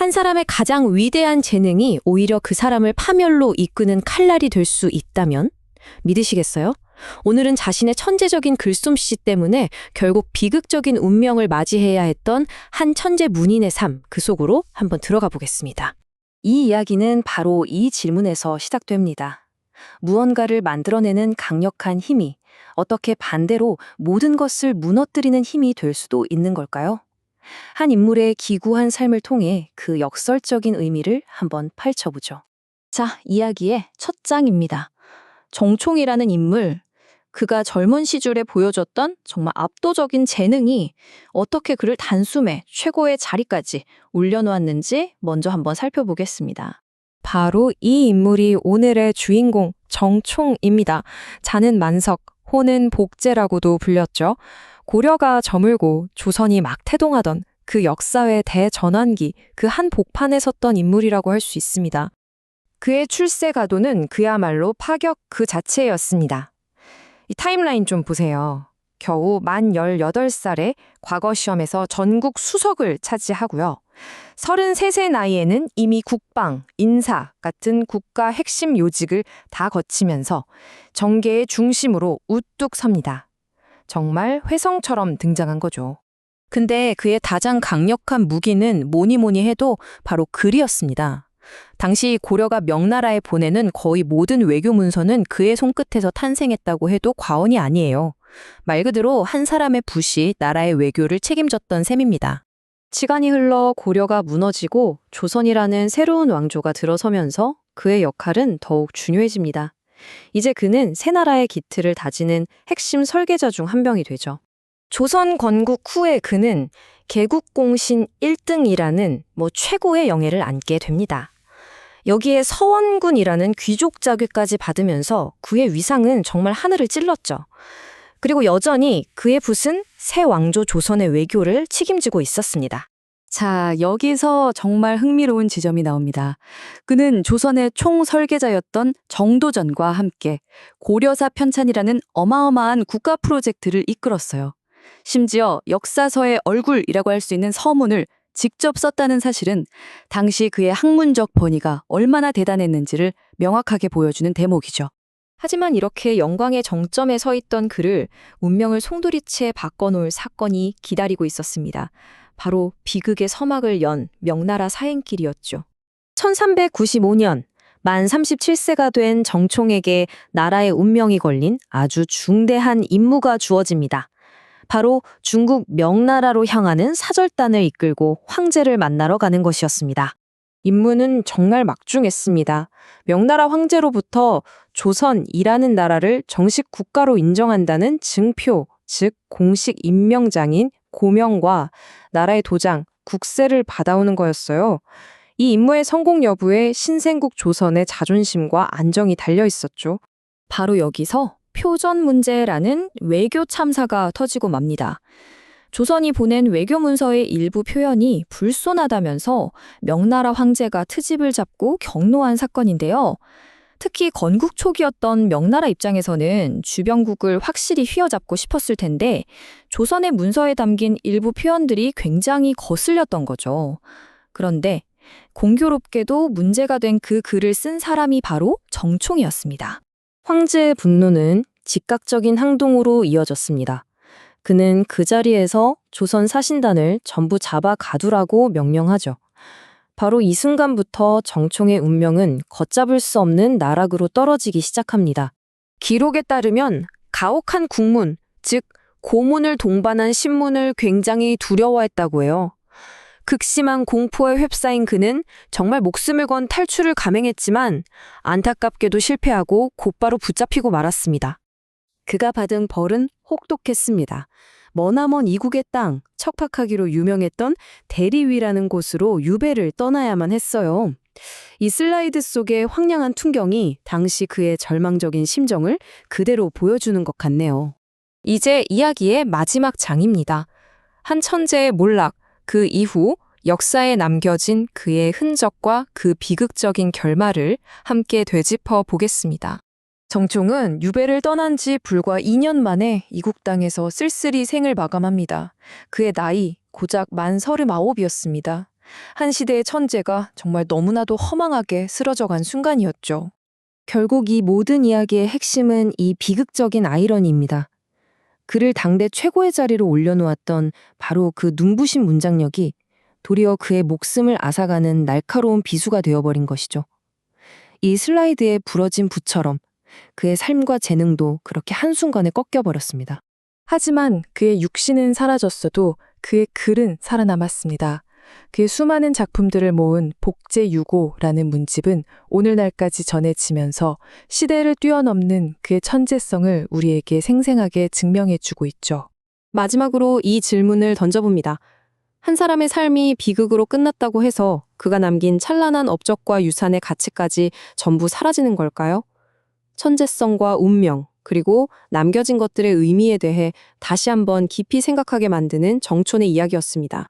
한 사람의 가장 위대한 재능이 오히려 그 사람을 파멸로 이끄는 칼날이 될 수 있다면? 믿으시겠어요? 오늘은 자신의 천재적인 글솜씨 때문에 결국 비극적인 운명을 맞이해야 했던 한 천재 문인의 삶, 그 속으로 한번 들어가 보겠습니다. 이 이야기는 바로 이 질문에서 시작됩니다. 무언가를 만들어내는 강력한 힘이 어떻게 반대로 모든 것을 무너뜨리는 힘이 될 수도 있는 걸까요? 한 인물의 기구한 삶을 통해 그 역설적인 의미를 한번 파헤쳐보죠. 자, 이야기의 첫 장입니다. 정총이라는 인물, 그가 젊은 시절에 보여줬던 정말 압도적인 재능이 어떻게 그를 단숨에 최고의 자리까지 올려놓았는지 먼저 한번 살펴보겠습니다. 바로 이 인물이 오늘의 주인공 정총입니다. 자는 만석, 호는 복제라고도 불렸죠. 고려가 저물고 조선이 막 태동하던 그 역사의 대전환기, 그 한 복판에 섰던 인물이라고 할 수 있습니다. 그의 출세 가도는 그야말로 파격 그 자체였습니다. 이 타임라인 좀 보세요. 겨우 만 18살에 과거 시험에서 전국 수석을 차지하고요. 33세 나이에는 이미 국방, 인사 같은 국가 핵심 요직을 다 거치면서 정계의 중심으로 우뚝 섭니다. 정말 훼성처럼 등장한 거죠. 근데 그의 가장 강력한 무기는 뭐니 해도 바로 글이었습니다. 당시 고려가 명나라에 보내는 거의 모든 외교 문서는 그의 손끝에서 탄생했다고 해도 과언이 아니에요. 말 그대로 한 사람의 붓이 나라의 외교를 책임졌던 셈입니다. 시간이 흘러 고려가 무너지고 조선이라는 새로운 왕조가 들어서면서 그의 역할은 더욱 중요해집니다. 이제 그는 새 나라의 기틀을 다지는 핵심 설계자 중 한 명이 되죠. 조선 건국 후에 그는 개국공신 1등이라는 최고의 영예를 안게 됩니다. 여기에 서원군이라는 귀족 자격까지 받으면서 그의 위상은 정말 하늘을 찔렀죠. 그리고 여전히 그의 붓은 새 왕조 조선의 외교를 책임지고 있었습니다. 자, 여기서 정말 흥미로운 지점이 나옵니다. 그는 조선의 총설계자였던 정도전과 함께 고려사 편찬이라는 어마어마한 국가 프로젝트를 이끌었어요. 심지어 역사서의 얼굴이라고 할 수 있는 서문을 직접 썼다는 사실은 당시 그의 학문적 권위가 얼마나 대단했는지를 명확하게 보여주는 대목이죠. 하지만 이렇게 영광의 정점에 서 있던 그를 운명을 송두리째 바꿔놓을 사건이 기다리고 있었습니다. 바로 비극의 서막을 연 명나라 사행길이었죠. 1395년 만 37세가 된 정총에게 나라의 운명이 걸린 아주 중대한 임무가 주어집니다. 바로 중국 명나라로 향하는 사절단을 이끌고 황제를 만나러 가는 것이었습니다. 임무는 정말 막중했습니다. 명나라 황제로부터 조선이라는 나라를 정식 국가로 인정한다는 증표, 즉 공식 임명장인 고명과 나라의 도장, 국세를 받아오는 거였어요. 이 임무의 성공 여부에 신생국 조선의 자존심과 안정이 달려 있었죠. 바로 여기서 표전 문제라는 외교 참사가 터지고 맙니다. 조선이 보낸 외교 문서의 일부 표현이 불손하다면서 명나라 황제가 트집을 잡고 경로한 사건인데요. 특히 건국 초기였던 명나라 입장에서는 주변국을 확실히 휘어잡고 싶었을 텐데 조선의 문서에 담긴 일부 표현들이 굉장히 거슬렸던 거죠. 그런데 공교롭게도 문제가 된 그 글을 쓴 사람이 바로 정총이었습니다. 황제의 분노는 즉각적인 항동으로 이어졌습니다. 그는 그 자리에서 조선 사신단을 전부 잡아 가두라고 명령하죠. 바로 이 순간부터 정총의 운명은 걷잡을 수 없는 나락으로 떨어지기 시작합니다. 기록에 따르면 가혹한 국문, 즉 고문을 동반한 신문을 굉장히 두려워했다고 해요. 극심한 공포에 휩싸인 그는 정말 목숨을 건 탈출을 감행했지만 안타깝게도 실패하고 곧바로 붙잡히고 말았습니다. 그가 받은 벌은 혹독했습니다. 머나먼 이국의 땅, 척박하기로 유명했던 대리위라는 곳으로 유배를 떠나야만 했어요. 이 슬라이드 속의 황량한 풍경이 당시 그의 절망적인 심정을 그대로 보여주는 것 같네요. 이제 이야기의 마지막 장입니다. 한 천재의 몰락, 그 이후 역사에 남겨진 그의 흔적과 그 비극적인 결말을 함께 되짚어 보겠습니다. 정총은 유배를 떠난 지 불과 2년 만에 이국 땅에서 쓸쓸히 생을 마감합니다. 그의 나이 고작 만 39이었습니다. 한 시대의 천재가 정말 너무나도 허망하게 쓰러져간 순간이었죠. 결국 이 모든 이야기의 핵심은 이 비극적인 아이러니입니다. 그를 당대 최고의 자리로 올려놓았던 바로 그 눈부신 문장력이 도리어 그의 목숨을 앗아가는 날카로운 비수가 되어버린 것이죠. 이 슬라이드에 부러진 붓처럼 그의 삶과 재능도 그렇게 한순간에 꺾여버렸습니다. 하지만 그의 육신은 사라졌어도 그의 글은 살아남았습니다. 그의 수많은 작품들을 모은 복제유고라는 문집은 오늘날까지 전해지면서 시대를 뛰어넘는 그의 천재성을 우리에게 생생하게 증명해주고 있죠. 마지막으로 이 질문을 던져봅니다. 한 사람의 삶이 비극으로 끝났다고 해서 그가 남긴 찬란한 업적과 유산의 가치까지 전부 사라지는 걸까요? 천재성과 운명, 그리고 남겨진 것들의 의미에 대해 다시 한번 깊이 생각하게 만드는 정촌의 이야기였습니다.